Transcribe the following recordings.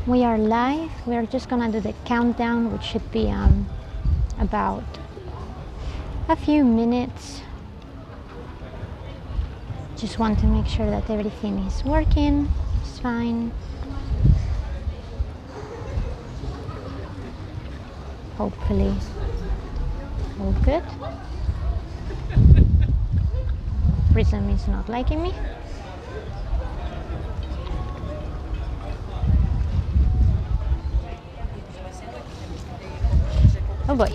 We are live. We're just gonna do the countdown, which should be about a few minutes. Just want to make sure that everything is working. It's fine. Hopefully all good. Prism is not liking me. Oh boy.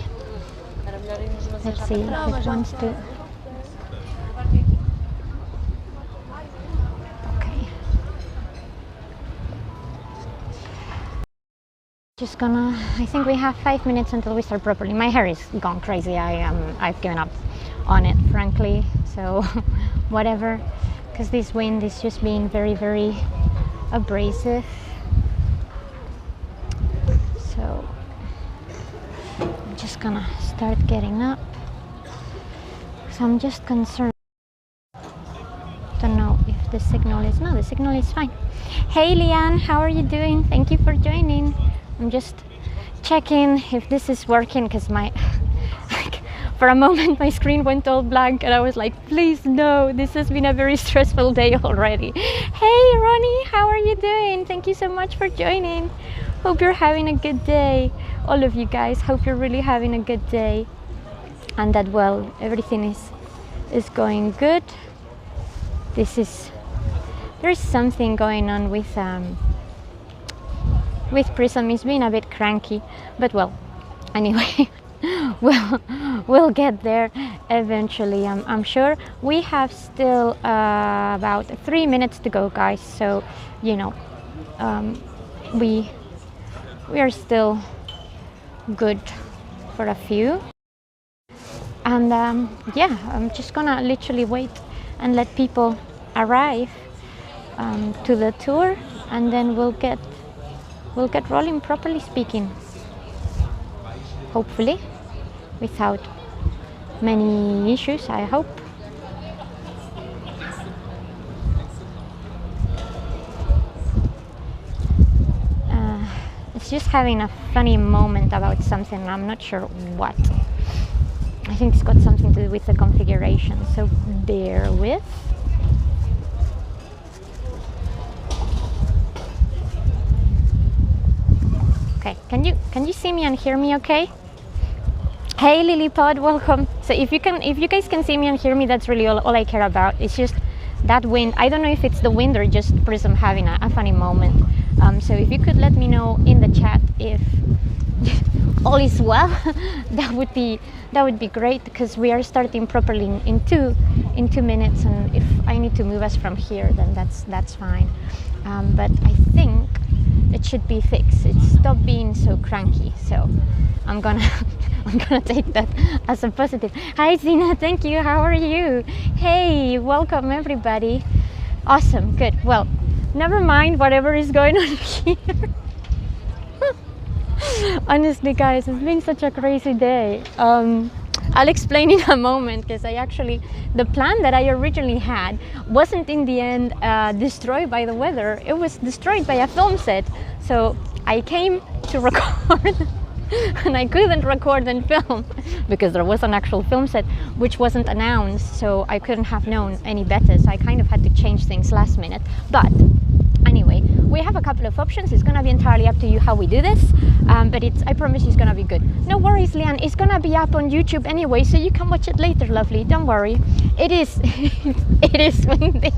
Let's see if it wants to. Okay. Just gonna. I think we have 5 minutes until we start properly. My hair is gone crazy. I've given up on it, frankly. So whatever, because this wind is just being very, very abrasive. So I'm just gonna start getting up. So I'm just concerned. Don't know if the signal is. No, the signal is fine. Hey Leanne, how are you doing? Thank you for joining. I'm just checking if this is working, because for a moment my screen went all blank and I was like, please no, this has been a very stressful day already. Hey Ronnie, how are you doing? Thank you so much for joining. Hope you're having a good day. All of you guys, hope you're really having a good day and that, well, everything is going good. There's something going on with Prism. It's been a bit cranky, but well, anyway, we'll get there eventually, I'm sure. We have still about 3 minutes to go, guys, so you know, we are still good for a few. And yeah, I'm just gonna literally wait and let people arrive to the tour, and then we'll get rolling, properly speaking, hopefully without many issues, I hope. It's just having a funny moment about something. I'm not sure what. I think it's got something to do with the configuration, so bear with. Okay, can you see me and hear me okay? Hey Lilipod, welcome. So if you guys can see me and hear me, that's really all I care about. It's just that wind. I don't know if it's the wind or just Prism having a funny moment. So if you could let me know in the chat if all is well, that would be great, because we are starting properly in two minutes, and if I need to move us from here, then that's fine. But I think it should be fixed. It stopped being so cranky, so I'm gonna take that as a positive. Hi Zina, thank you. How are you? Hey, welcome everybody. Awesome, good. Well, never mind whatever is going on here. Honestly, guys, it's been such a crazy day. I'll explain in a moment, because the plan that I originally had wasn't in the end destroyed by the weather. It was destroyed by a film set. So I came to record and I couldn't record and film because there was an actual film set which wasn't announced, so I couldn't have known any better. So I kind of had to change things last minute. But anyway, we have a couple of options. It's gonna be entirely up to you how we do this, but I promise you it's gonna be good. No worries, Leanne, it's gonna be up on YouTube anyway, so you can watch it later, lovely. Don't worry. It is it is windy.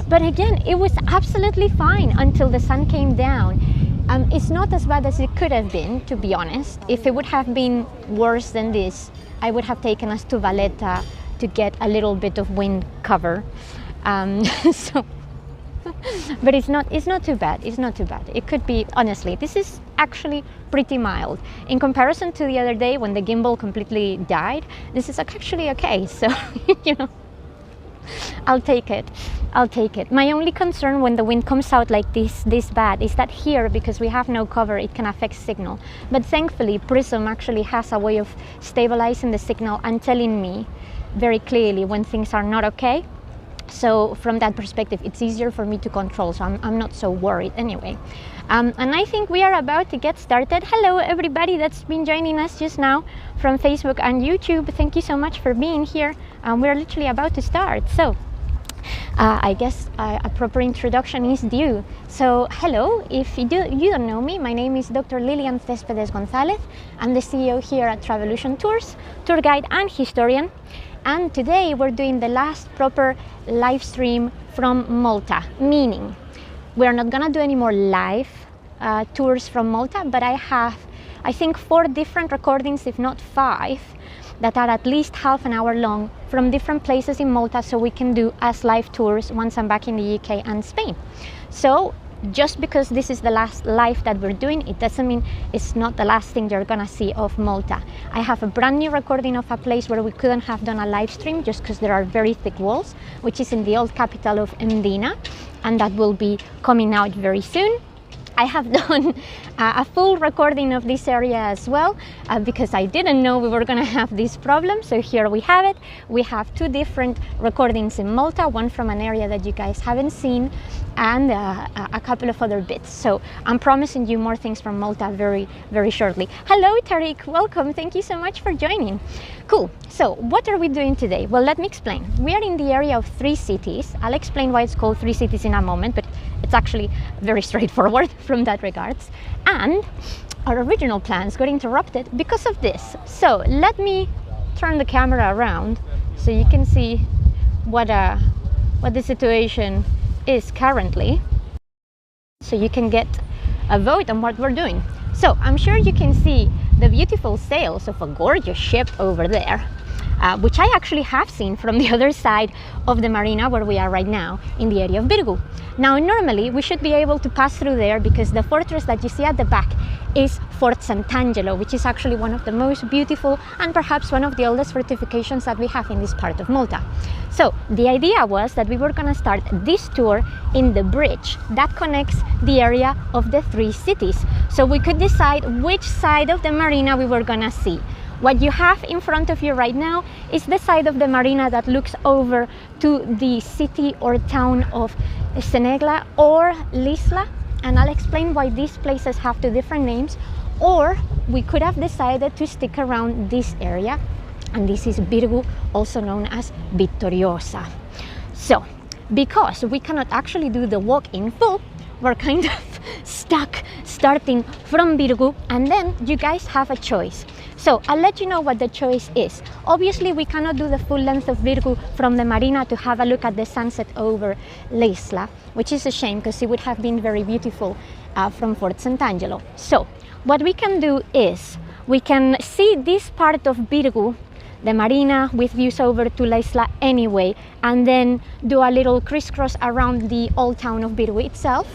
But again, it was absolutely fine until the sun came down. It's not as bad as it could have been, to be honest. If it would have been worse than this, I would have taken us to Valletta to get a little bit of wind cover. So but it's not too bad. It's not too bad. It could be, honestly, this is actually pretty mild in comparison to the other day when the gimbal completely died. This is actually okay. So you know, I'll take it. My only concern when the wind comes out like this bad is that here, because we have no cover, it can affect signal. But thankfully Prism actually has a way of stabilizing the signal and telling me very clearly when things are not okay. So from that perspective, it's easier for me to control, so I'm not so worried anyway. And I think we are about to get started. Hello everybody that's been joining us just now from Facebook and YouTube. Thank you so much for being here. We're literally about to start. So I guess a proper introduction is due. So hello, if you don't know me, my name is Dr. Lilian Céspedes González. I'm the CEO here at Travolution Tours, tour guide and historian. And today we're doing the last proper live stream from Malta, meaning we're not gonna do any more live tours from Malta, but I have, I think, 4 different recordings, if not 5, that are at least half an hour long from different places in Malta, so we can do as live tours once I'm back in the UK and Spain. So just because this is the last live that we're doing, it doesn't mean it's not the last thing you're gonna see of Malta. I have a brand new recording of a place where we couldn't have done a live stream just because there are very thick walls, which is in the old capital of Mdina, and that will be coming out very soon. I have done a full recording of this area as well because I didn't know we were going to have this problem. So here we have it. We have 2 different recordings in Malta, one from an area that you guys haven't seen, and a couple of other bits. So I'm promising you more things from Malta very, very shortly. Hello Tariq, welcome. Thank you so much for joining. Cool. So what are we doing today? Well, let me explain. We are in the area of 3 cities. I'll explain why it's called 3 cities in a moment, but it's actually very straightforward from that regards. And our original plans got interrupted because of this. So let me turn the camera around so you can see what the situation is currently, so you can get a vote on what we're doing. So I'm sure you can see the beautiful sails of a gorgeous ship over there, which I actually have seen from the other side of the marina where we are right now in the area of Birgu. Now normally we should be able to pass through there because the fortress that you see at the back is Fort Sant'Angelo, which is actually one of the most beautiful and perhaps one of the oldest fortifications that we have in this part of Malta. So the idea was that we were going to start this tour in the bridge that connects the area of the 3 cities, so we could decide which side of the marina we were going to see. What you have in front of you right now is the side of the marina that looks over to the city or town of Senegla or Lisla, and I'll explain why these places have 2 different names. Or we could have decided to stick around this area, and this is Birgu, also known as Vittoriosa. So because we cannot actually do the walk in full, we're kind of stuck starting from Birgu, and then you guys have a choice. So I'll let you know what the choice is. Obviously we cannot do the full length of Birgu from the marina to have a look at the sunset over L'Isla, which is a shame because it would have been very beautiful from Fort Sant'Angelo. So what we can do is we can see this part of Birgu, the marina, with views over to L'Isla anyway, and then do a little crisscross around the old town of Birgu itself.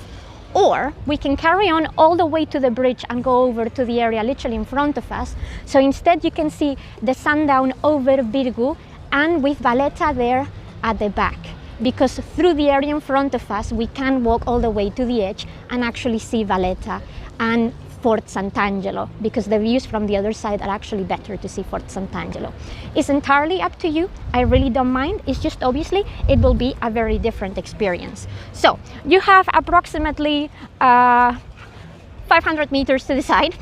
Or we can carry on all the way to the bridge and go over to the area literally in front of us. So instead you can see the sundown over Birgu and with Valletta there at the back. Because through the area in front of us we can walk all the way to the edge and actually see Valletta and Fort Sant'Angelo, because the views from the other side are actually better to see Fort Sant'Angelo. It's entirely up to you. I really don't mind. It's just obviously it will be a very different experience. So you have approximately 500 meters to decide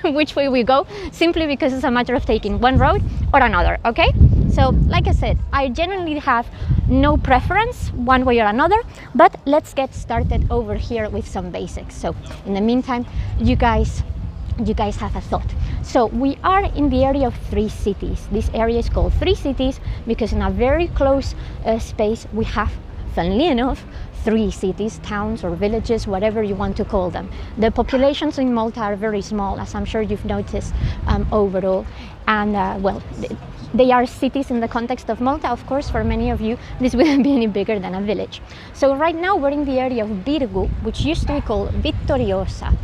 which way we go, simply because it's a matter of taking one road or another, okay? So like I said, I generally have no preference one way or another, but let's get started over here with some basics. So in the meantime, you guys have a thought. So we are in the area of 3 cities. This area is called 3 cities because in a very close space we have, funnily enough, 3 cities, towns or villages, whatever you want to call them. The populations in Malta are very small, as I'm sure you've noticed overall, and well, they are cities in the context of Malta. Of course, for many of you this wouldn't be any bigger than a village. So right now we're in the area of Birgu, which used to be called Vittoriosa.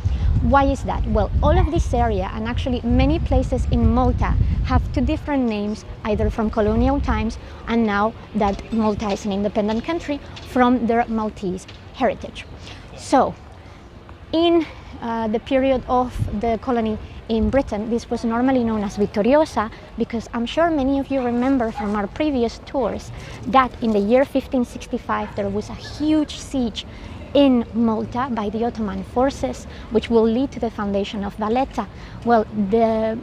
Why is that? Well, all of this area, and actually many places in Malta, have 2 different names, either from colonial times and now that Malta is an independent country, from their Maltese heritage. So in the period of the colony in Britain, this was normally known as Vittoriosa, because I'm sure many of you remember from our previous tours that in the year 1565 there was a huge siege in Malta by the Ottoman forces, which will lead to the foundation of Valletta. Well, the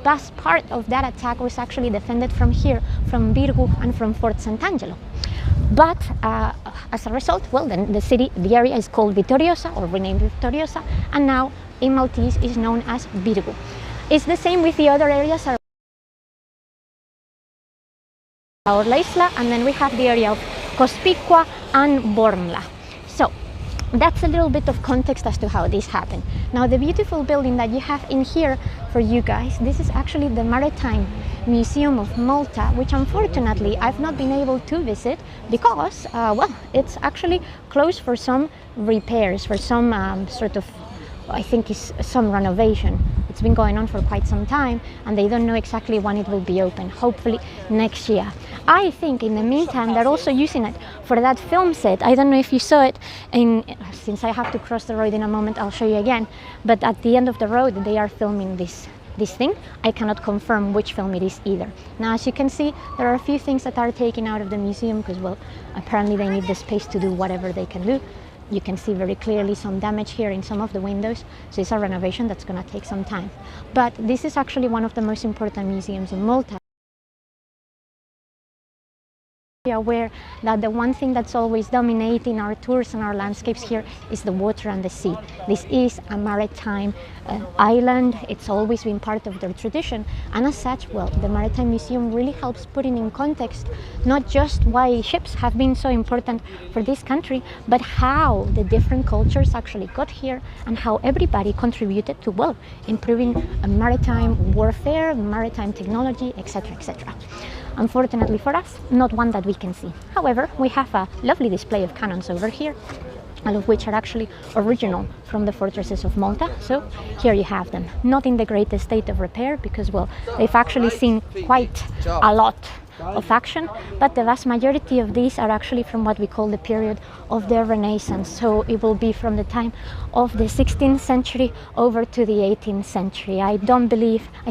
vast part of that attack was actually defended from here, from Birgu and from Fort Sant'Angelo. But as a result, well, then the area is called Vittoriosa, or renamed Vittoriosa, and now in Maltese is known as Birgu. It's the same with the other areas around La Isla, and then we have the area of Cospicua and Bormla. So that's a little bit of context as to how this happened. Now, the beautiful building that you have in here for you guys, this is actually the Maritime Museum of Malta, which unfortunately I've not been able to visit because, well, it's actually closed for some repairs, for some I think it's some renovation. It's been going on for quite some time and they don't know exactly when it will be open, hopefully next year. I think in the meantime they're also using it for that film set. I don't know if you saw it, since I have to cross the road in a moment, I'll show you again, but at the end of the road they are filming this thing. I cannot confirm which film it is either. Now, as you can see, there are a few things that are taken out of the museum because, well, apparently they need the space to do whatever they can do. You can see very clearly some damage here in some of the windows, so it's a renovation that's going to take some time. But this is actually one of the most important museums in Malta. Be aware that the one thing that's always dominating our tours and our landscapes here is the water and the sea. This is a maritime island. It's always been part of their tradition, and as such, well, the Maritime Museum really helps putting in context not just why ships have been so important for this country, but how the different cultures actually got here and how everybody contributed to, well, improving maritime warfare, maritime technology, etc., etc. Unfortunately for us, not one that we can see. However, we have a lovely display of cannons over here, all of which are actually original from the fortresses of Malta. So here you have them, not in the greatest state of repair because, well, they've actually seen quite a lot of action, but the vast majority of these are actually from what we call the period of the Renaissance. So it will be from the time of the 16th century over to the 18th century. I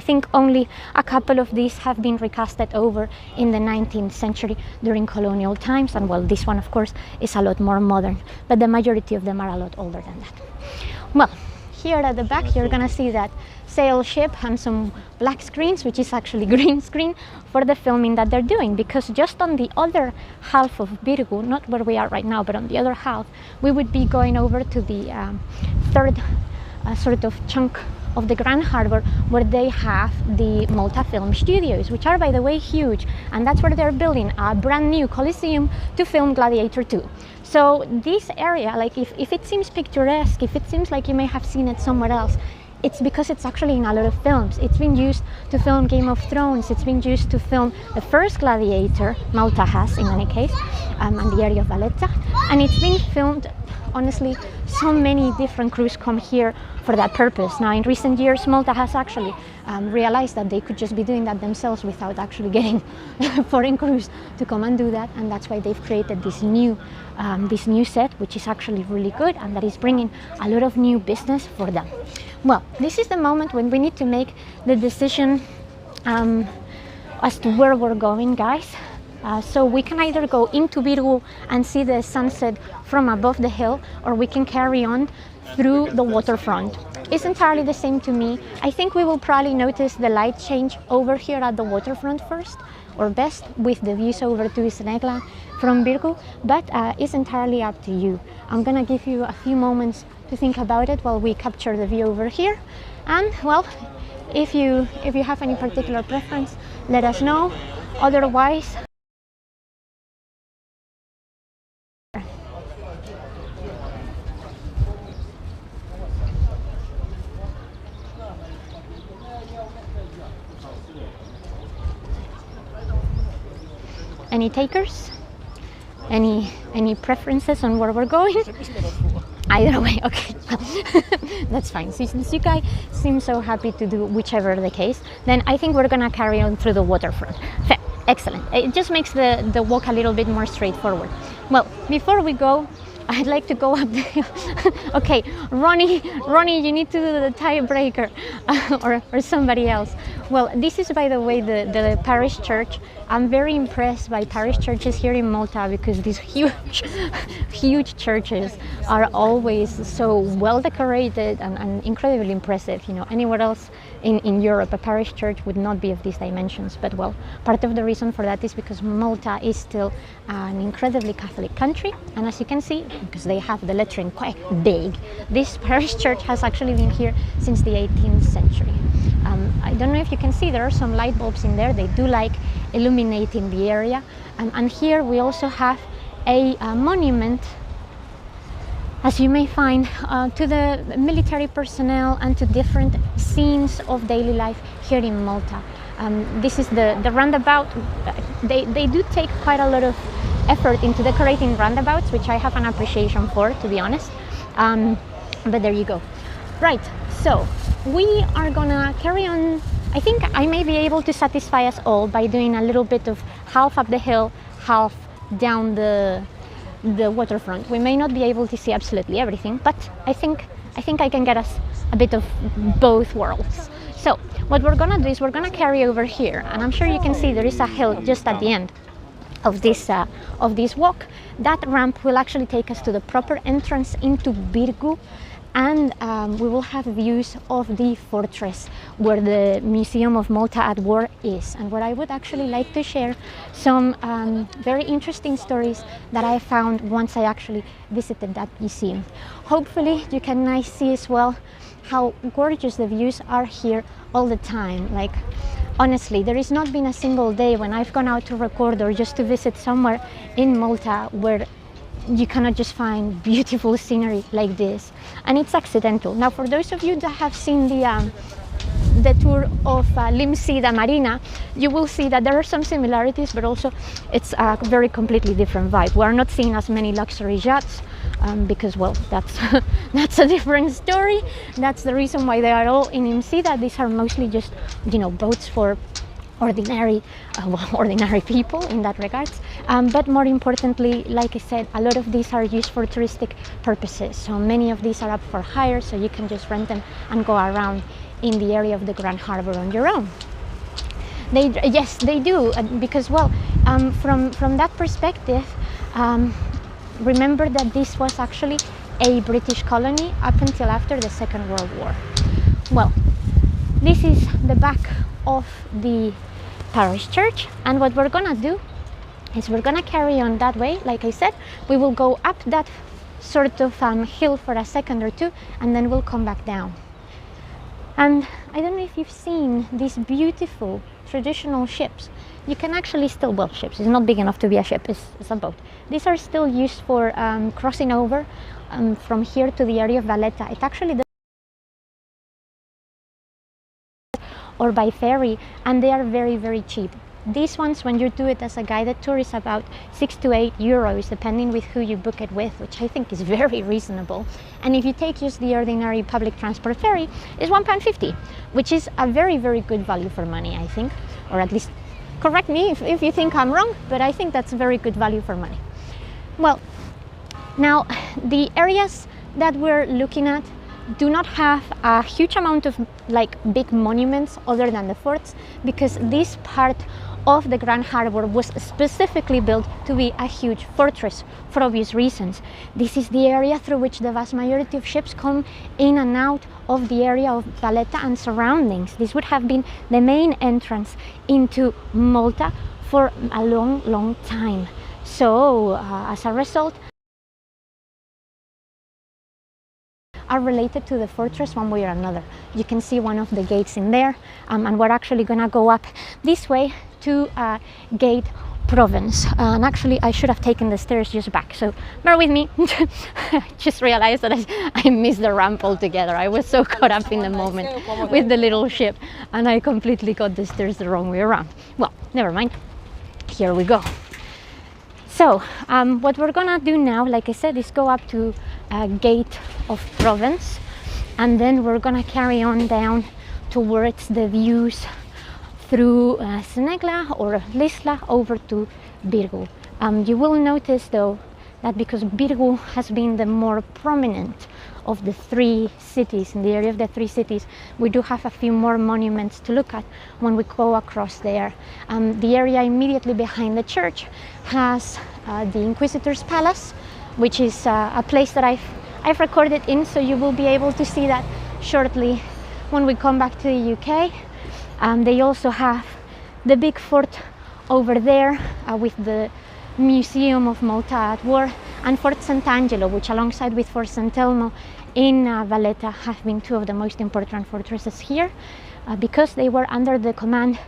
think only a couple of these have been recasted over in the 19th century during colonial times, and well, this one of course is a lot more modern, but the majority of them are a lot older than that. Well, here at the back you're gonna see that sail ship and some black screens, which is actually green screen for the filming that they're doing, because just on the other half of Birgu, not where we are right now, but on the other half, we would be going over to the third sort of chunk of the Grand Harbour, where they have the Malta Film Studios, which are, by the way, huge, and that's where they're building a brand new Coliseum to film Gladiator 2. So this area, like if it seems picturesque, if it seems like you may have seen it somewhere else, it's because it's actually in a lot of films. It's been used to film Game of Thrones, it's been used to film the first Gladiator, Malta has in any case, and the area of Valletta, and it's been filmed, honestly, so many different crews come here for that purpose. Now, in recent years, Malta has actually realized that they could just be doing that themselves without actually getting foreign crews to come and do that, and that's why they've created this new set, which is actually really good, and that is bringing a lot of new business for them. Well, this is the moment when we need to make the decision as to where we're going, guys. So we can either go into Birgu and see the sunset from above the hill, or we can carry on through the waterfront. It's entirely the same to me. I think we will probably notice the light change over here at the waterfront first, or best with the views over to Isnegla from Birgu, but it's entirely up to you. I'm gonna give you a few moments to think about it while we capture the view over here, and well, if you have any particular preference, let us know. Otherwise, any takers? Any preferences on where we're going? Either way, okay. That's fine. Since you guys seem so happy to do whichever the case, then I think we're gonna carry on through the waterfront. Excellent. It just makes the walk a little bit more straightforward. Well, before we go, I'd like to go up the hill. Okay, Ronnie, you need to do the tiebreaker, or somebody else. Well, this is, by the way, the parish church. I'm very impressed by parish churches here in Malta because these huge churches are always so well decorated and incredibly impressive. You know, anywhere else in Europe, a parish church would not be of these dimensions. But well, part of the reason for that is because Malta is still an incredibly Catholic country, and as you can see, because they have the lettering quite big, this parish church has actually been here since the 18th century. I don't know if you can see, there are some light bulbs in there. They do like illuminating the area, and here we also have a monument, as you may find, to the military personnel and to different scenes of daily life here in Malta. This is the roundabout. They do take quite a lot of effort into decorating roundabouts, which I have an appreciation for, to be honest. But there you go. Right, so we are gonna carry on. I think I may be able to satisfy us all by doing a little bit of half up the hill, half down the waterfront. We may not be able to see absolutely everything, but I think I can get us a bit of both worlds. So what we're gonna do is we're gonna carry over here, and I'm sure you can see there is a hill just at the end of this walk. That ramp will actually take us to the proper entrance into Birgu, and we will have views of the fortress where the Museum of Malta at War is, and where I would actually like to share some very interesting stories that I found once I actually visited that museum. Hopefully you can see as well how gorgeous the views are here all the time. Like, honestly, there has not been a single day when I've gone out to record or just to visit somewhere in Malta where you cannot just find beautiful scenery like this, and it's accidental. Now, for those of you that have seen the tour of Limsida Marina, you will see that there are some similarities, but also it's a very completely different vibe. We are not seeing as many luxury yachts because, well, that's a different story. That's the reason why they are all in Limsida. These are mostly just, you know, boats for ordinary people in that regards, but more importantly, like I said, a lot of these are used for touristic purposes. So many of these are up for hire, so you can just rent them and go around in the area of the Grand Harbour on your own. Yes, they do, because, well, from that perspective, remember that this was actually a British colony up until after the Second World War. Well, this is the back of the parish church, and what we're gonna do is we're gonna carry on that way. Like I said, we will go up that sort of hill for a second or two, and then we'll come back down. And I don't know if you've seen these beautiful traditional ships. You can actually still, well, ships, it's not big enough to be a ship, it's a boat. These are still used for crossing over from here to the area of Valletta. It actually or by ferry, and they are very, very cheap. These ones, when you do it as a guided tour, is about 6 to 8 euros, depending with who you book it with, which I think is very reasonable. And if you take just the ordinary public transport ferry, it's £1.50, which is a very, very good value for money, I think. Or at least, correct me if you think I'm wrong, but I think that's very good value for money. Well, now, the areas that we're looking at do not have a huge amount of like big monuments other than the forts, because this part of the Grand Harbour was specifically built to be a huge fortress for obvious reasons. This is the area through which the vast majority of ships come in and out of the area of Valletta and surroundings. This would have been the main entrance into Malta for a long, long time. So as a result, are related to the fortress one way or another. You can see one of the gates in there, and we're actually gonna go up this way to Gate Provence. And actually, I should have taken the stairs just back, so bear with me. I just realized that I missed the ramp altogether. I was so caught up in the moment with the little ship, and I completely got the stairs the wrong way around. Well, never mind. Here we go. So what we're gonna do now, like I said, is go up to Gate of Provence, and then we're gonna carry on down towards the views through Snegla or Lisla over to Birgu. You will notice though that because Birgu has been the more prominent of the three cities, in the area of the three cities, we do have a few more monuments to look at when we go across there. The area immediately behind the church has the Inquisitor's Palace, which is a place that I've recorded in, so you will be able to see that shortly when we come back to the UK. They also have the big fort over there with the Museum of Malta at war, and Fort Sant'Angelo, which alongside with Fort Sant'Elmo in Valletta have been two of the most important fortresses here because they were under the command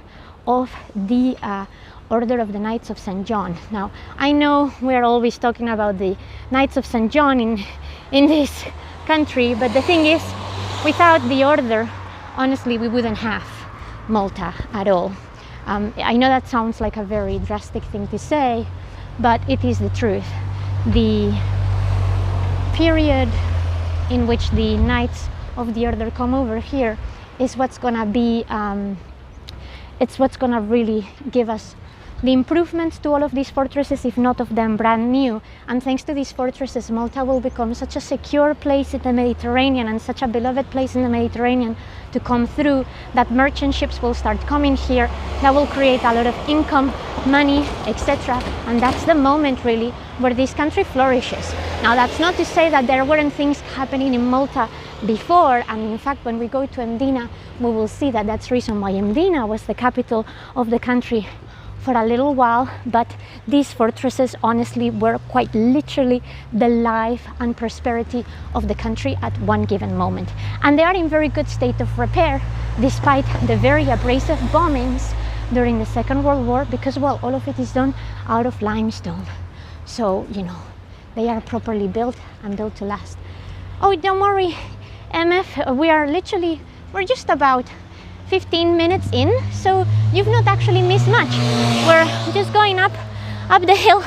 of the Order of the Knights of St. John. Now, I know we're always talking about the Knights of St. John in this country, but the thing is, without the order, honestly, we wouldn't have Malta at all. I know that sounds like a very drastic thing to say, but it is the truth. The period in which the Knights of the Order come over here is what's gonna be, it's what's gonna really give us the improvements to all of these fortresses, if not of them brand new. And thanks to these fortresses, Malta will become such a secure place in the Mediterranean and such a beloved place in the Mediterranean to come through, that merchant ships will start coming here. That will create a lot of income, money, etc. And that's the moment really where this country flourishes. Now, that's not to say that there weren't things happening in Malta before, and in fact when we go to Mdina we will see that that's the reason why Mdina was the capital of the country for a little while. But these fortresses honestly were quite literally the life and prosperity of the country at one given moment, and they are in very good state of repair despite the very abrasive bombings during the Second World War, because, well, all of it is done out of limestone, so you know they are properly built and built to last. Oh, don't worry, MF, we're just about 15 minutes in, so you've not actually missed much. We're just going up the hill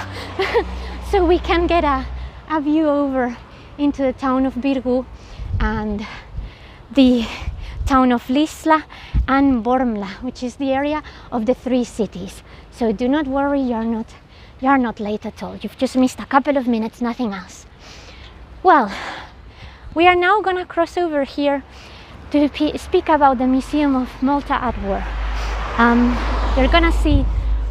so we can get a view over into the town of Birgu and the town of Lisla and Bormla, which is the area of the three cities. So do not worry, you're not late at all. You've just missed a couple of minutes, nothing else. Well, we are now gonna cross over here to speak about the Museum of Malta at war. You're gonna see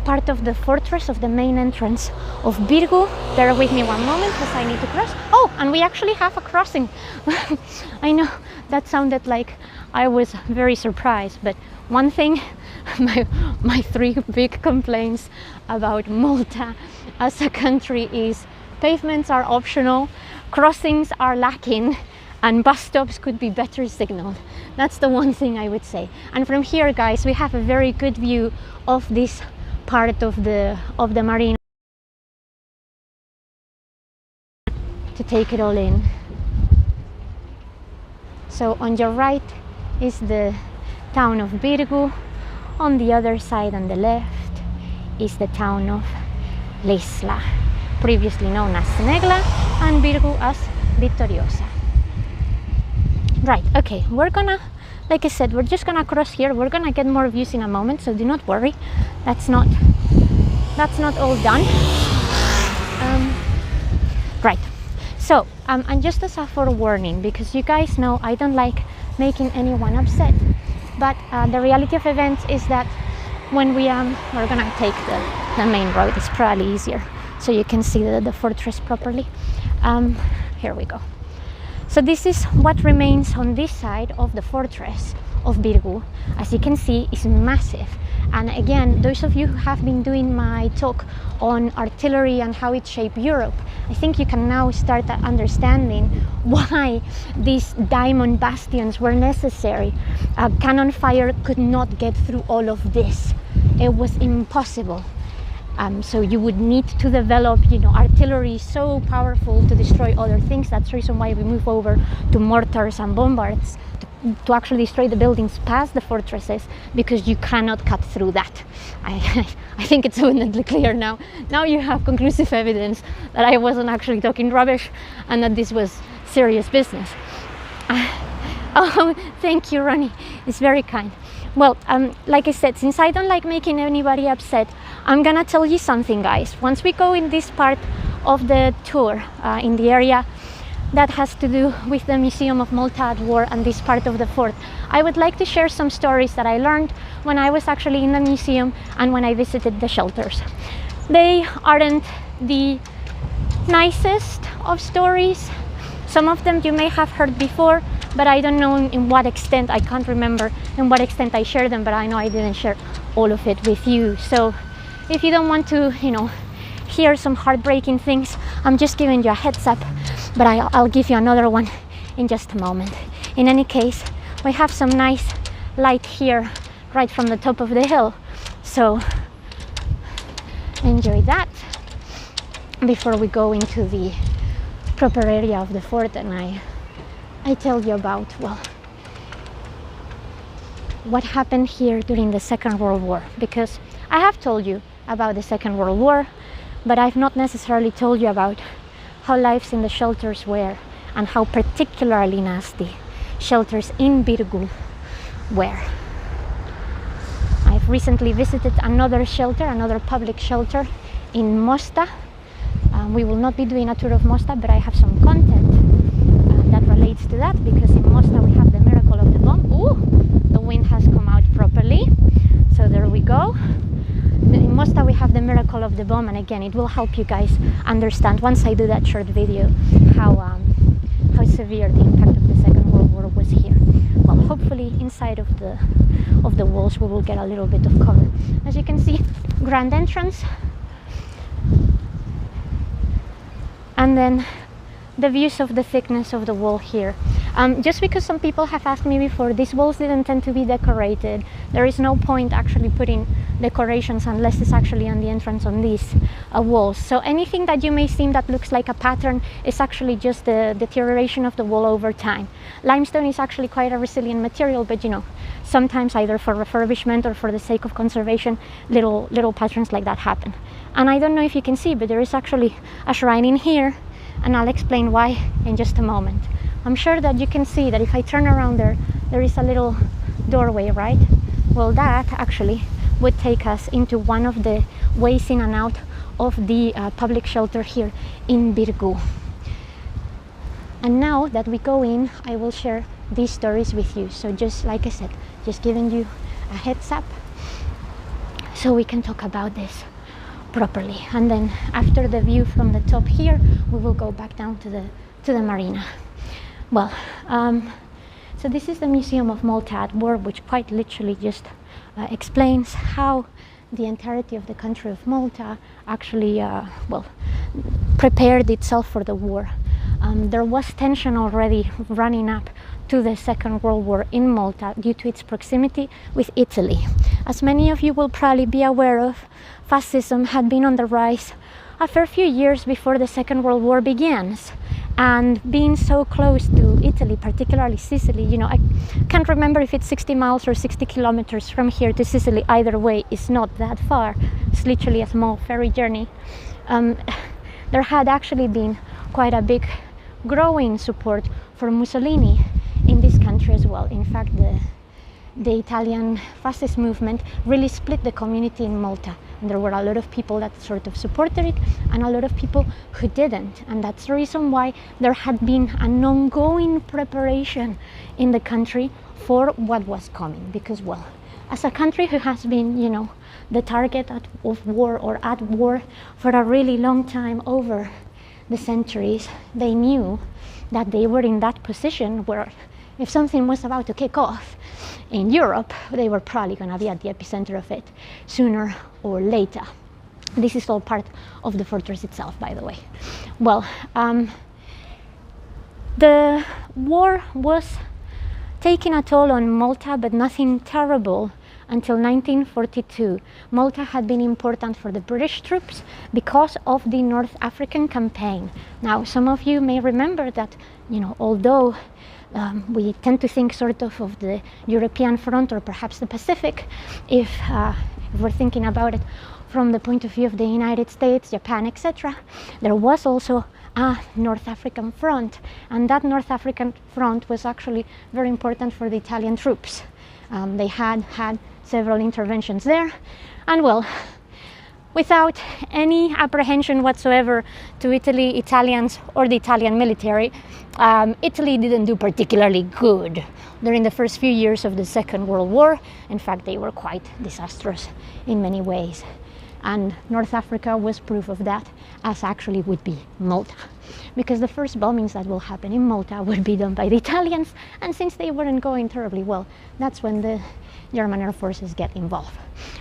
part of the fortress of the main entrance of Birgu. Bear with me one moment because I need to cross. Oh, and we actually have a crossing. I know that sounded like I was very surprised, but one thing, my three big complaints about Malta as a country is pavements are optional, crossings are lacking, and bus stops could be better signaled. That's the one thing I would say. And from here, guys, we have a very good view of this part of the marina to take it all in. So on your right is the town of Birgu. On the other side, on the left, is the town of Lisla, previously known as Snegla, and Birgu as Vittoriosa. Right, okay, we're gonna, like I said, we're just gonna cross here. We're gonna get more views in a moment, so do not worry. That's not all done. Right, so and just as a forewarning, because you guys know I don't like making anyone upset, but the reality of events is that when we're gonna take the main road. It's probably easier so you can see the fortress properly. Here we go. So this is what remains on this side of the fortress of Birgu. As you can see, it's massive. And again, those of you who have been doing my talk on artillery and how it shaped Europe, I think you can now start understanding why these diamond bastions were necessary. Cannon fire could not get through all of this. It was impossible. So you would need to develop, artillery so powerful to destroy other things. That's the reason why we move over to mortars and bombards to actually destroy the buildings past the fortresses, because you cannot cut through that. I think it's abundantly clear now. Now you have conclusive evidence that I wasn't actually talking rubbish and that this was serious business. Oh, thank you, Ronnie. It's very kind. Well, like I said, since I don't like making anybody upset, I'm gonna tell you something, guys. Once we go in this part of the tour in the area that has to do with the Museum of Malta at war and this part of the fort. I would like to share some stories that I learned when I was actually in the museum and when I visited the shelters. They aren't the nicest of stories. Some of them you may have heard before, but I don't know in what extent. I can't remember in what extent I shared them, but I know I didn't share all of it with you. So if you don't want to, hear some heartbreaking things, I'm just giving you a heads up, but I'll give you another one in just a moment. In any case, we have some nice light here right from the top of the hill, so enjoy that before we go into the proper area of the fort and I tell you about, well, what happened here during the Second World War, because I have told you about the Second World War, but I've not necessarily told you about how lives in the shelters were and how particularly nasty shelters in Birgu were. I've recently visited another shelter, another public shelter in Mosta. We will not be doing a tour of Mosta, but I have some content that relates to that, because in Mosta we have the miracle of the bomb. Ooh, the wind has come out properly, so there we go. In Mosta we have the miracle of the bomb, and again it will help you guys understand once I do that short video how severe the impact of the Second World War was here. Well, hopefully inside of the walls we will get a little bit of cover. As you can see, grand entrance, and then the views of the thickness of the wall here. Just because some people have asked me before, these walls didn't tend to be decorated. There is no point actually putting decorations unless it's actually on the entrance on these walls. So anything that you may see that looks like a pattern is actually just the deterioration of the wall over time. Limestone is actually quite a resilient material, but sometimes either for refurbishment or for the sake of conservation, little patterns like that happen. And I don't know if you can see, but there is actually a shrine in here, and I'll explain why in just a moment. I'm sure that you can see that if I turn around there is a little doorway, right? Well, that actually would take us into one of the ways in and out of the public shelter here in Birgu. And now that we go in, I will share these stories with you. So just like I said, just giving you a heads up so we can talk about this properly. And then after the view from the top here, we will go back down to the marina. Well, so this is the Museum of Malta at war, which quite literally just explains how the entirety of the country of Malta actually, prepared itself for the war. There was tension already running up to the Second World War in Malta due to its proximity with Italy. As many of you will probably be aware of, fascism had been on the rise a fair few years before the Second World War begins. And being so close to Italy, particularly Sicily, I can't remember if it's 60 miles or 60 kilometers from here to Sicily. Either way, it's not that far. It's literally a small ferry journey. There had actually been quite a big growing support for Mussolini in this country as well. In fact, the Italian fascist movement really split the community in Malta. And there were a lot of people that sort of supported it and a lot of people who didn't. And that's the reason why there had been an ongoing preparation in the country for what was coming. Because, well, as a country who has been, the target of war or at war for a really long time over the centuries, they knew that they were in that position where if something was about to kick off in Europe, they were probably going to be at the epicenter of it sooner or later. This is all part of the fortress itself, by the way. Well, the war was taking a toll on Malta, but nothing terrible until 1942. Malta had been important for the British troops because of the North African campaign. Now, some of you may remember that, although we tend to think sort of the European front or perhaps the Pacific, if we're thinking about it from the point of view of the United States, Japan, etc., there was also a North African front, and that North African front was actually very important for the Italian troops. They had several interventions there, and well, without any apprehension whatsoever to Italy, Italians, or the Italian military. Italy didn't do particularly good during the first few years of the Second World War. In fact, they were quite disastrous in many ways. And North Africa was proof of that, as actually would be Malta. Because the first bombings that will happen in Malta would be done by the Italians, and since they weren't going terribly well, that's when the German air forces get involved.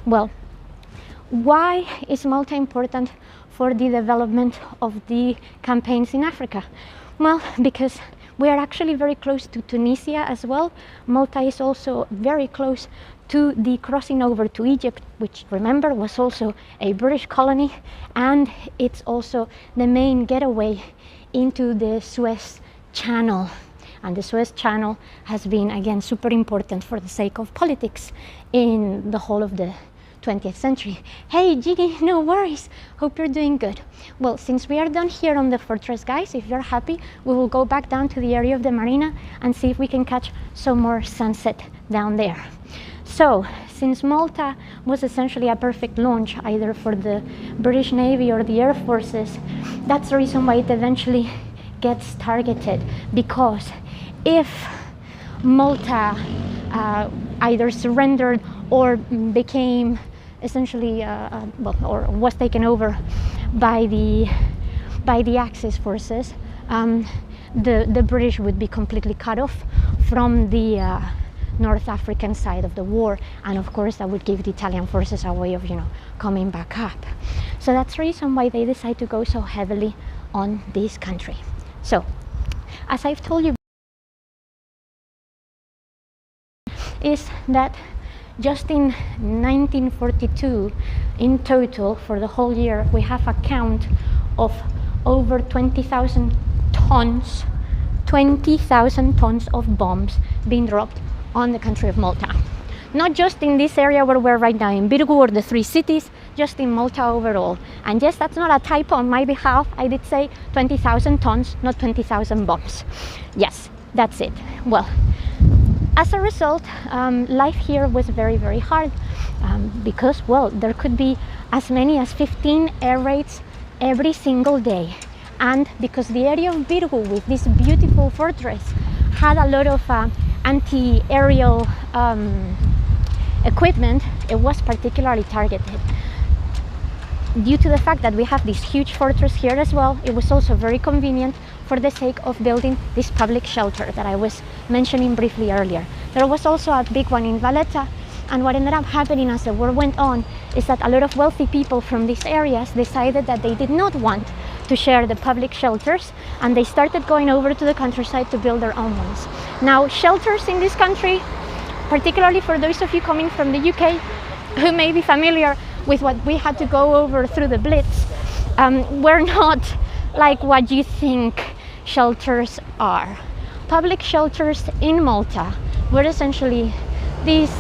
Well, why is Malta important for the development of the campaigns in Africa? Well, because we are actually very close to Tunisia as well. Malta is also very close to the crossing over to Egypt, which, remember, was also a British colony, and it's also the main getaway into the Suez Channel. And the Suez Channel has been, again, super important for the sake of politics in the whole of the 20th century. Hey Gigi, no worries, hope you're doing good. Well, since we are done here on the fortress, guys, if you're happy, we will go back down to the area of the marina and see if we can catch some more sunset down there. So, since Malta was essentially a perfect launch either for the British Navy or the Air Forces, that's the reason why it eventually gets targeted, because if Malta either surrendered or became essentially, or was taken over by the Axis forces, the British would be completely cut off from the North African side of the war, and of course that would give the Italian forces a way of, coming back up. So that's the reason why they decide to go so heavily on this country. So, as I've told you, is that just in 1942, in total, for the whole year, we have a count of over 20,000 tons of bombs being dropped on the country of Malta. Not just in this area where we're right now, in Birgu or the three cities, just in Malta overall. And yes, that's not a typo on my behalf. I did say 20,000 tons, not 20,000 bombs. Yes, that's it. Well, as a result, life here was very, very hard because, well, there could be as many as 15 air raids every single day. And because the area of Birgu, with this beautiful fortress, had a lot of anti-aerial equipment, it was particularly targeted. Due to the fact that we have this huge fortress here as well, it was also very convenient for the sake of building this public shelter that I was mentioning briefly earlier. There was also a big one in Valletta, and what ended up happening as the war went on is that a lot of wealthy people from these areas decided that they did not want to share the public shelters, and they started going over to the countryside to build their own ones. Now, shelters in this country, particularly for those of you coming from the UK who may be familiar with what we had to go over through the Blitz, were not like what you think shelters are. Public shelters in Malta were essentially this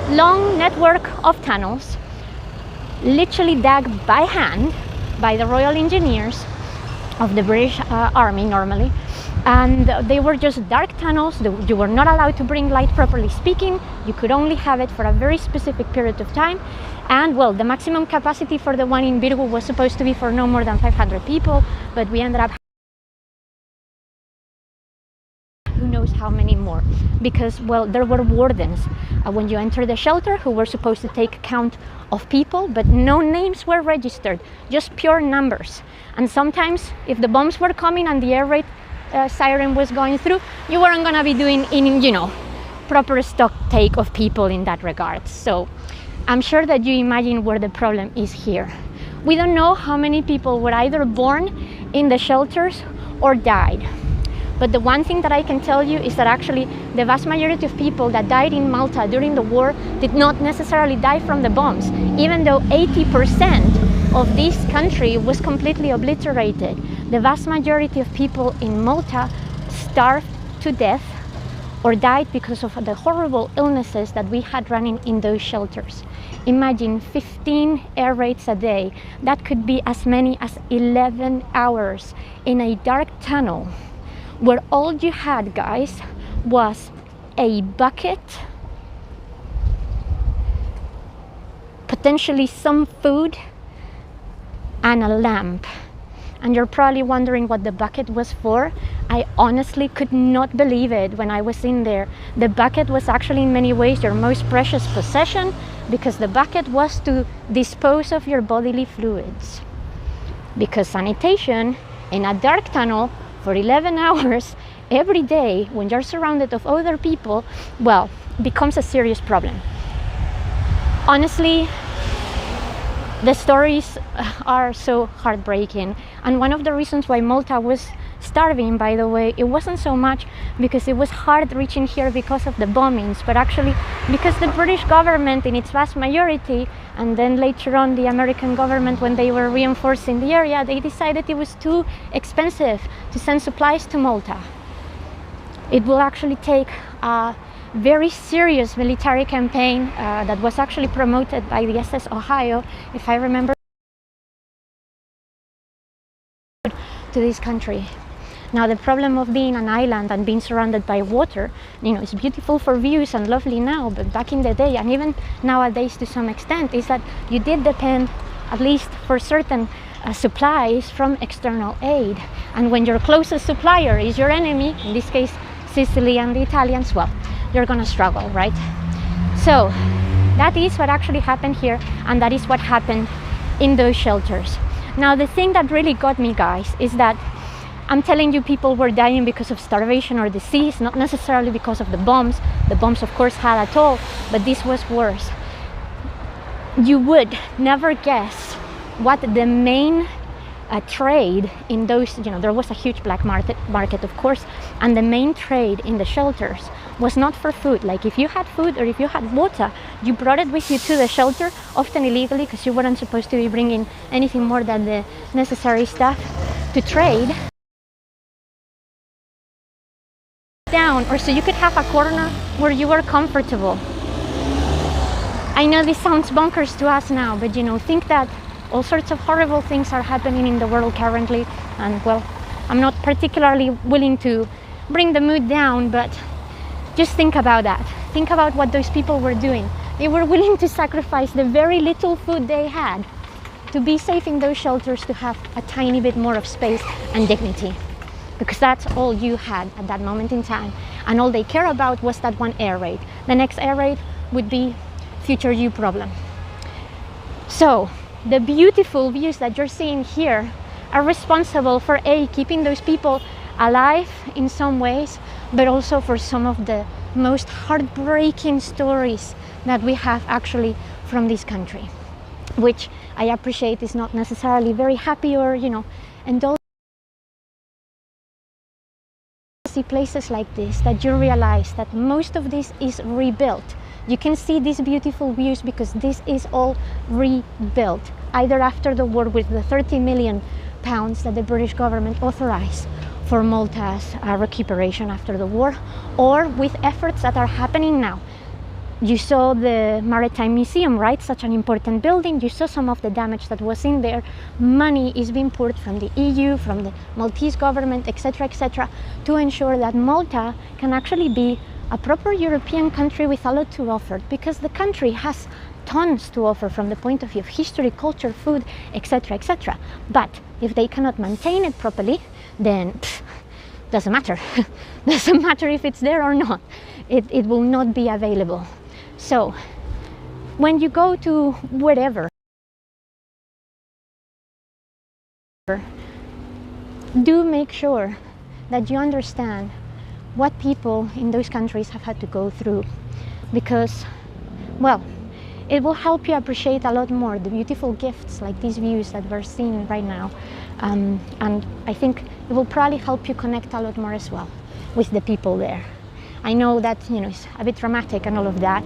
long network of tunnels, literally dug by hand by the Royal Engineers of the British Army normally, and they were just dark tunnels. You were not allowed to bring light, properly speaking. You could only have it for a very specific period of time, and well, the maximum capacity for the one in Birgu was supposed to be for no more than 500 people, but we ended up who knows how many more, because, well, there were wardens when you entered the shelter who were supposed to take count of people, but no names were registered, just pure numbers. And sometimes if the bombs were coming and the air raid siren was going through, you weren't gonna be doing proper stock take of people in that regard. So I'm sure that you imagine where the problem is here. We don't know how many people were either born in the shelters or died. But the one thing that I can tell you is that actually the vast majority of people that died in Malta during the war did not necessarily die from the bombs, even though 80% of this country was completely obliterated. The vast majority of people in Malta starved to death or died because of the horrible illnesses that we had running in those shelters. Imagine 15 air raids a day. That could be as many as 11 hours in a dark tunnel, where all you had, guys, was a bucket, potentially some food, and a lamp. And you're probably wondering what the bucket was for. I honestly could not believe it when I was in there. The bucket was actually in many ways your most precious possession, because the bucket was to dispose of your bodily fluids. Because sanitation in a dark tunnel for 11 hours every day when you're surrounded of other people, well, becomes a serious problem. Honestly, the stories are so heartbreaking, and one of the reasons why Malta was starving, by the way, it wasn't so much because it was hard reaching here because of the bombings, but actually because the British government in its vast majority, and then later on the American government when they were reinforcing the area, they decided it was too expensive to send supplies to Malta. It will actually take a very serious military campaign that was actually promoted by the SS Ohio, if I remember, to this country. Now, the problem of being an island and being surrounded by water, you know, it's beautiful for views and lovely now, but back in the day, and even nowadays to some extent, is that you did depend, at least for certain supplies, from external aid. And when your closest supplier is your enemy, in this case Sicily and the Italians, well, you're gonna struggle, right? So that is what actually happened here, and that is what happened in those shelters. Now, the thing that really got me, guys, is that I'm telling you, people were dying because of starvation or disease, not necessarily because of the bombs. The bombs, of course, had a toll, but this was worse. You would never guess what the main trade in those, you know, there was a huge black market, of course, and the main trade in the shelters was not for food. Like, if you had food or if you had water, you brought it with you to the shelter, often illegally, because you weren't supposed to be bringing anything more than the necessary stuff to trade down, or so you could have a corner where you were comfortable. I know this sounds bonkers to us now, but you know, think that all sorts of horrible things are happening in the world currently, and well, I'm not particularly willing to bring the mood down, but just think about that. Think about what those people were doing. They were willing to sacrifice the very little food they had to be safe in those shelters, to have a tiny bit more of space and dignity, because that's all you had at that moment in time, and all they care about was that one air raid. The next air raid would be future you problem. So the beautiful views that you're seeing here are responsible for keeping those people alive in some ways, but also for some of the most heartbreaking stories that we have actually from this country, which I appreciate is not necessarily very happy or, you know, indulgent. See places like this that you realize that most of this is rebuilt. You can see these beautiful views because this is all rebuilt, either after the war with the 30 million pounds that the British government authorized for Malta's recuperation after the war, or with efforts that are happening now. You saw the Maritime Museum, right? Such an important building. You saw some of the damage that was in there. Money is being poured from the EU, from the Maltese government, etc., to ensure that Malta can actually be a proper European country with a lot to offer, because the country has tons to offer from the point of view of history, culture, food, etc. But if they cannot maintain it properly, then doesn't matter. Doesn't matter if it's there or not. It will not be available. So when you go to wherever, do make sure that you understand what people in those countries have had to go through, because, well, it will help you appreciate a lot more the beautiful gifts like these views that we're seeing right now, and I think it will probably help you connect a lot more as well with the people there. I know that, you know, it's a bit dramatic and all of that,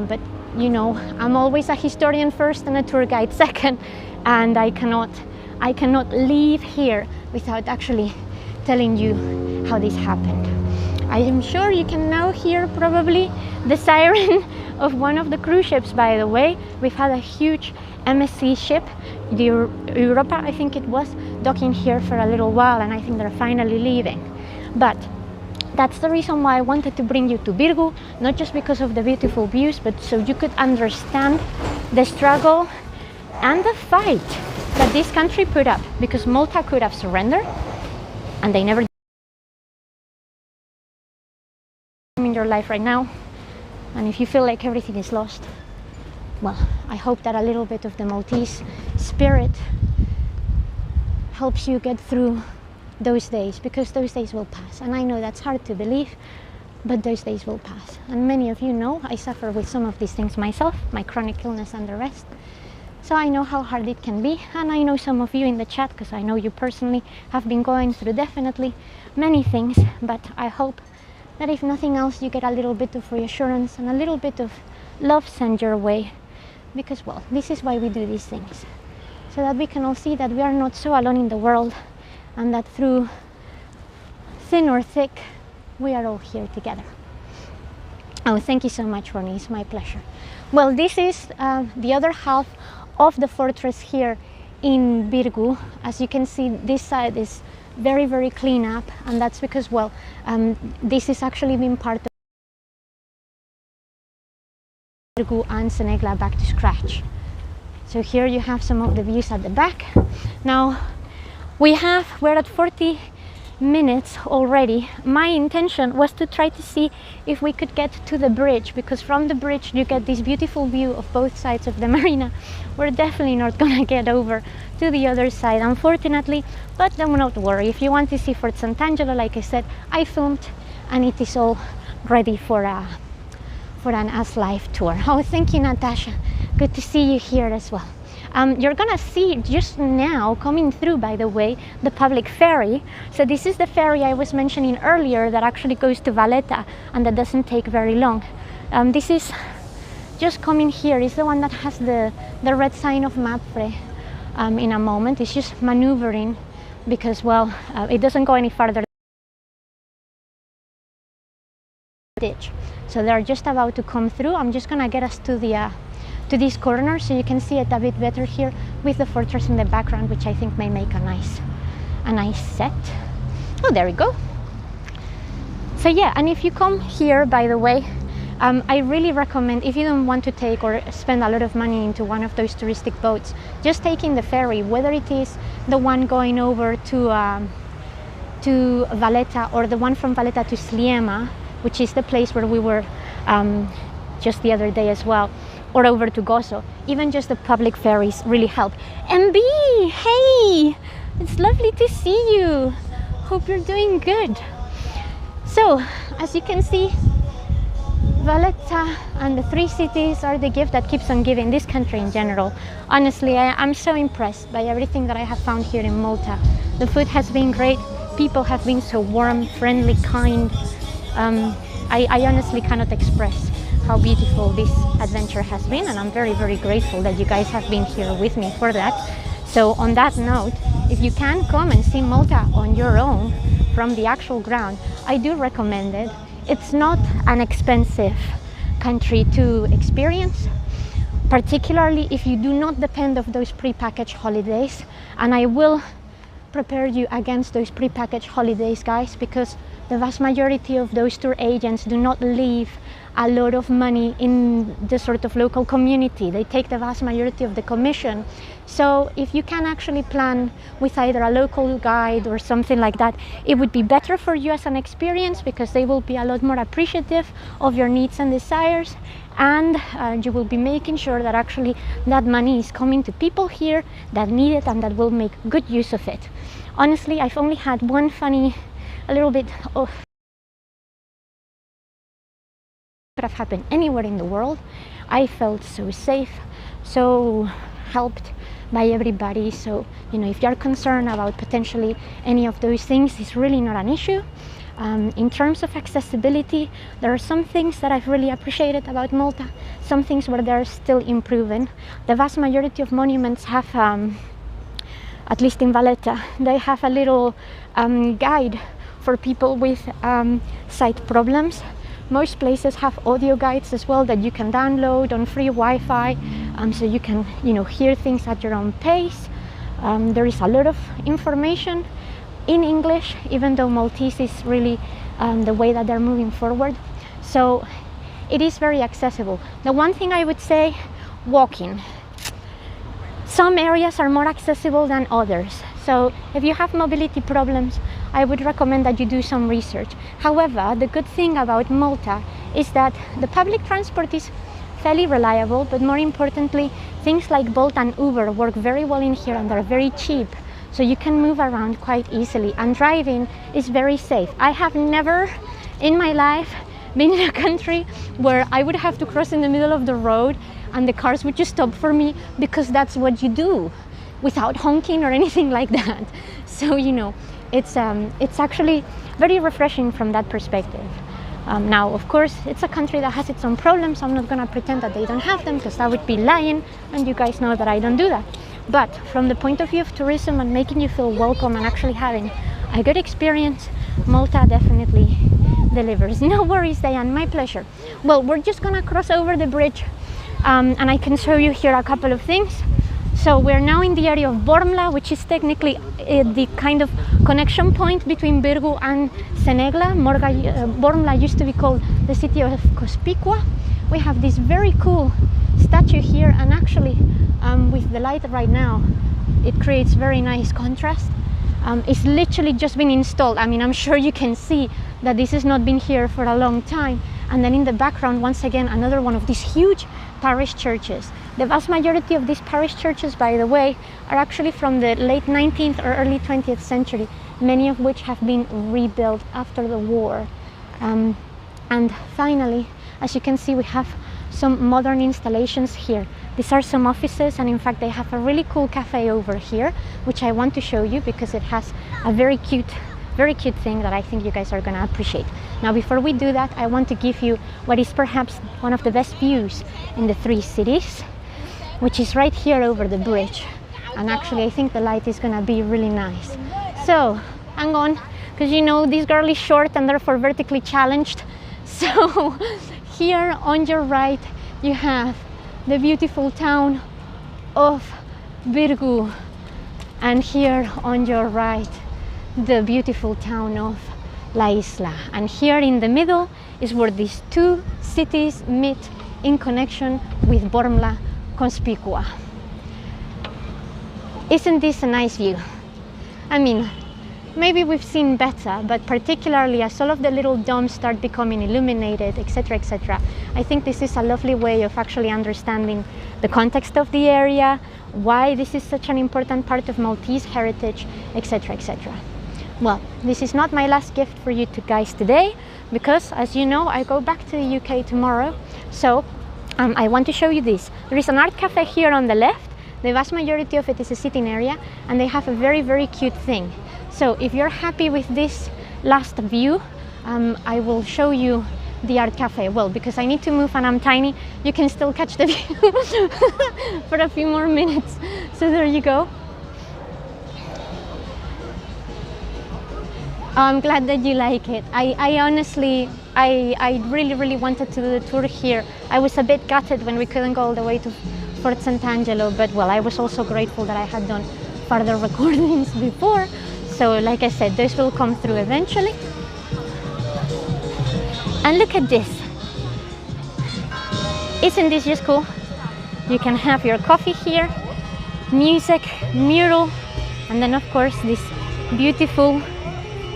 but you know, I'm always a historian first and a tour guide second, and I cannot leave here without actually telling you how this happened. I am sure you can now hear probably the siren of one of the cruise ships, by the way. We've had a huge MSC ship, the Europa, I think it was, docking here for a little while, and I think they're finally leaving. But that's the reason why I wanted to bring you to Birgu, not just because of the beautiful views, but so you could understand the struggle and the fight that this country put up, because Malta could have surrendered, and they never did. In your life right now, and if you feel like everything is lost, well, I hope that a little bit of the Maltese spirit helps you get through those days, because those days will pass. And I know that's hard to believe, but those days will pass. And many of you know I suffer with some of these things myself, my chronic illness and the rest. So I know how hard it can be, and I know some of you in the chat, because I know you personally, have been going through definitely many things. But I hope that if nothing else, you get a little bit of reassurance and a little bit of love sent your way, because, well, this is why we do these things, so that we can all see that we are not so alone in the world, and that through thin or thick, we are all here together. Oh, thank you so much, Ronnie. It's my pleasure. Well, this is the other half of the fortress here in Birgu. As you can see, this side is very, very clean up, and that's because, well, this has actually been part of Birgu and Senegla back to scratch. So here you have some of the views at the back. Now we're at 40 minutes already. My intention was to try to see if we could get to the bridge, because from the bridge you get this beautiful view of both sides of the marina. We're definitely not gonna get over to the other side, unfortunately, but do not worry. If you want to see Fort Sant'Angelo, like I said, I filmed, and it is all ready for an As Live tour. Oh, thank you, Natasha. Good to see you here as well. You're gonna see just now coming through, by the way, the public ferry. So this is the ferry I was mentioning earlier that actually goes to Valletta, and that doesn't take very long. This is just coming here. It's the one that has the red sign of MAPFRE. In a moment, it's just maneuvering, because, well, it doesn't go any farther. Ditch. So they're just about to come through. I'm just gonna get us to the to this corner, so you can see it a bit better here with the fortress in the background, which I think may make a nice set. Oh, there we go. So yeah, and if you come here, by the way, I really recommend, if you don't want to take or spend a lot of money into one of those touristic boats, just taking the ferry, whether it is the one going over to Valletta, or the one from Valletta to Sliema, which is the place where we were just the other day as well, or over to Gozo. Even just the public ferries really help. MB, hey, it's lovely to see you. Hope you're doing good. So, as you can see, Valletta and the three cities are the gift that keeps on giving, this country in general. Honestly, I'm so impressed by everything that I have found here in Malta. The food has been great, people have been so warm, friendly, kind. I honestly cannot express how beautiful this adventure has been, and I'm very, very grateful that you guys have been here with me for that. So on that note, if you can come and see Malta on your own from the actual ground, I do recommend it. It's not an expensive country to experience, particularly if you do not depend on those pre-packaged holidays. And I will prepare you against those pre-packaged holidays, guys, because the vast majority of those tour agents do not leave a lot of money in the sort of local community. They take the vast majority of the commission. So if you can actually plan with either a local guide or something like that, it would be better for you as an experience, because they will be a lot more appreciative of your needs and desires, and you will be making sure that actually that money is coming to people here that need it and that will make good use of it. Honestly, I've only had one funny, a little bit of, could have happened anywhere in the world. I felt so safe, so helped by everybody. So, you know, if you're concerned about potentially any of those things, it's really not an issue. In terms of accessibility, there are some things that I've really appreciated about Malta, some things where they're still improving. The vast majority of monuments have, at least in Valletta, they have a little guide for people with sight problems. Most places have audio guides as well that you can download on free Wi-Fi, so you can, you know, hear things at your own pace. There is a lot of information in English, even though Maltese is really the way that they're moving forward. So it is very accessible. The one thing I would say, walking. Some areas are more accessible than others. So if you have mobility problems, I would recommend that you do some research. However, the good thing about Malta is that the public transport is fairly reliable, but more importantly, things like Bolt and Uber work very well in here and they're very cheap. So you can move around quite easily, and driving is very safe. I have never in my life been in a country where I would have to cross in the middle of the road and the cars would just stop for me, because that's what you do without honking or anything like that. So, you know, it's actually very refreshing from that perspective. Now, of course, it's a country that has its own problems. I'm not gonna pretend that they don't have them, because that would be lying, and you guys know that I don't do that. But from the point of view of tourism and making you feel welcome and actually having a good experience, Malta definitely delivers. No worries, Diane, my pleasure. Well, we're just gonna cross over the bridge, and I can show you here a couple of things. So we're now in the area of Bormla, which is technically the kind of connection point between Birgu and Senegla. Bormla used to be called the city of Cospicua. We have this very cool statue here, and actually with the light right now, it creates very nice contrast. It's literally just been installed. I mean, I'm sure you can see that this has not been here for a long time. And then in the background, once again, another one of these huge parish churches. The vast majority of these parish churches, by the way, are actually from the late 19th or early 20th century, many of which have been rebuilt after the war. And finally, as you can see, we have some modern installations here. These are some offices, and in fact they have a really cool cafe over here, which I want to show you because it has a very cute thing that I think you guys are going to appreciate. Now, before we do that, I want to give you what is perhaps one of the best views in the three cities, which is right here over the bridge. And actually I think the light is going to be really nice. So hang on, because you know this girl is short and therefore vertically challenged. So here on your right you have the beautiful town of Birgu, and here on your right the beautiful town of La Isla. And here in the middle is where these two cities meet in connection with Bormla Conspicua. Isn't this a nice view? I mean, maybe we've seen better, but particularly as all of the little domes start becoming illuminated, etc., etc., I think this is a lovely way of actually understanding the context of the area, why this is such an important part of Maltese heritage, etc., etc. Well, this is not my last gift for you guys today, because as you know, I go back to the UK tomorrow. So I want to show you this. There is an art cafe here on the left. The vast majority of it is a sitting area, and they have a very cute thing. So if you're happy with this last view, I will show you the art cafe. Well, because I need to move and I'm tiny, you can still catch the view for a few more minutes. So there you go. I'm glad that you like it. I honestly, I really wanted to do the tour here. I was a bit gutted when we couldn't go all the way to Fort Sant'Angelo, but well, I was also grateful that I had done further recordings before. So like I said, this will come through eventually. And look at this. Isn't this just cool? You can have your coffee here, music, mural, and then of course this beautiful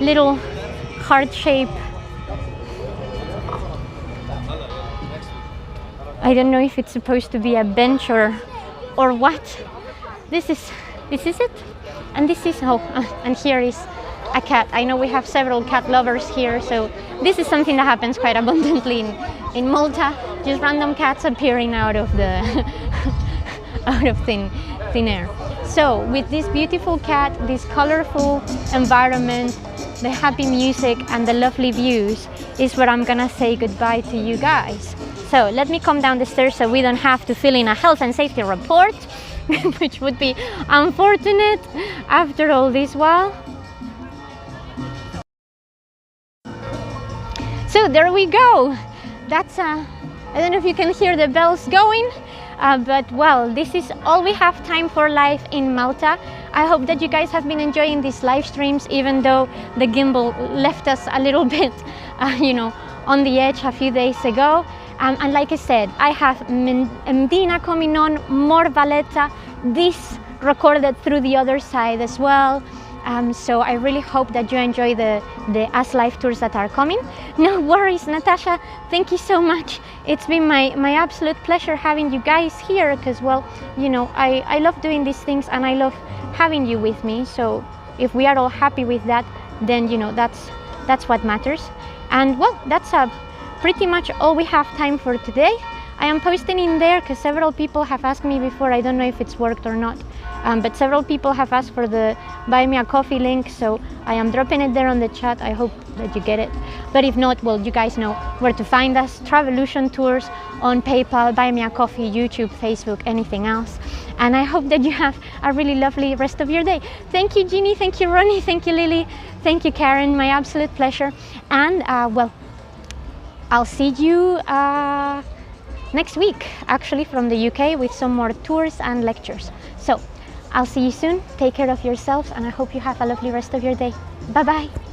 little heart shape. I don't know if it's supposed to be a bench or what. This is it. And this is, oh, and here is a cat. I know we have several cat lovers here, so this is something that happens quite abundantly in Malta. Just random cats appearing out of the out of thin air. So with this beautiful cat, this colorful environment, the happy music and the lovely views is where I'm gonna say goodbye to you guys. So let me come down the stairs so we don't have to fill in a health and safety report, which would be unfortunate after all this while. So there we go. That's I don't know if you can hear the bells going, but well, this is all we have time for live in Malta. I hope that you guys have been enjoying these live streams, even though the gimbal left us a little bit, you know, on the edge a few days ago. And like I said, I have Medina coming on, more Valletta, this recorded through the other side as well. So I really hope that you enjoy the As Life tours that are coming. No worries, Natasha, thank you so much. It's been my absolute pleasure having you guys here, because, well, you know, I love doing these things and I love having you with me. So if we are all happy with that, then, you know, that's what matters. And, well, that's pretty much all we have time for today. I am posting in there because several people have asked me before. I don't know if it's worked or not, but several people have asked for the Buy Me a Coffee link, so I am dropping it there on the chat. I hope that you get it, but if not, well, you guys know where to find us. Travolution Tours on PayPal, Buy Me a Coffee, YouTube, Facebook, anything else. And I hope that you have a really lovely rest of your day. Thank you, Jeannie, thank you, Ronnie, thank you, Lily, thank you, Karen, my absolute pleasure. And well, I'll see you next week, actually, from the UK, with some more tours and lectures. So I'll see you soon. Take care of yourselves, and I hope you have a lovely rest of your day. Bye bye.